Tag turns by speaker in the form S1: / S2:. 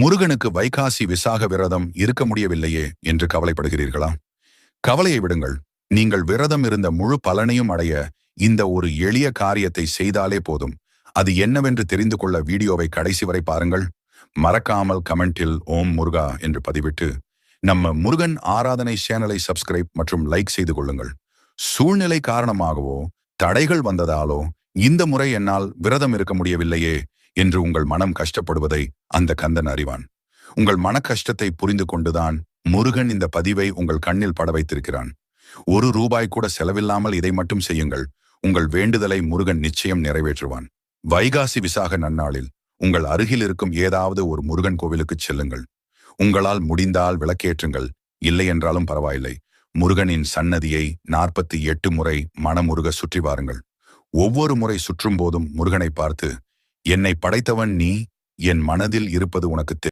S1: முருகனுக்கு வைகாசி விசாக விரதம் இருக்க முடியவில்லையே என்று கவலைப்படுகிறீர்களா? கவலையை விடுங்கள். நீங்கள் விரதம் இருந்த முழு பலனையும் அடைய இந்த ஒரு எளிய காரியத்தை செய்தாலே போதும். அது என்னவென்று தெரிந்து கொள்ள வீடியோவை கடைசி வரை பாருங்கள். மறக்காமல் கமெண்டில் ஓம் முருகா என்று பதிவிட்டு நம்ம முருகன் ஆராதனை சேனலை சப்ஸ்கிரைப் மற்றும் லைக் செய்து கொள்ளுங்கள். சூழ்நிலை காரணமாகவோ தடைகள் வந்ததாலோ இந்த முறை என்னால் விரதம் இருக்க முடியவில்லையே என்று உங்கள் மனம் கஷ்டப்படுவதை அந்த கந்தன் அறிவான். உங்கள் மன கஷ்டத்தை புரிந்து கொண்டுதான் முருகன் இந்த பதிவை உங்கள் கண்ணில் பட வைத்திருக்கிறான். ₹1 கூட செலவில்லாமல் இதை மட்டும் செய்யுங்கள். உங்கள் வேண்டுதலை முருகன் நிச்சயம் நிறைவேற்றுவான். வைகாசி விசாக நன்னாளில் உங்கள் அருகில் இருக்கும் ஏதாவது ஒரு முருகன் கோவிலுக்கு செல்லுங்கள். உங்களால் முடிந்தால் விளக்கேற்றுங்கள். இல்லை என்றாலும் பரவாயில்லை. முருகனின் சன்னதியை 48 முறை மனமுருக சுற்றி வாருங்கள். ஒவ்வொரு முறை சுற்றும் போதும் முருகனை பார்த்து, என்னை படைத்தவன் நீ, என் மனதில் இருப்பது உனக்கு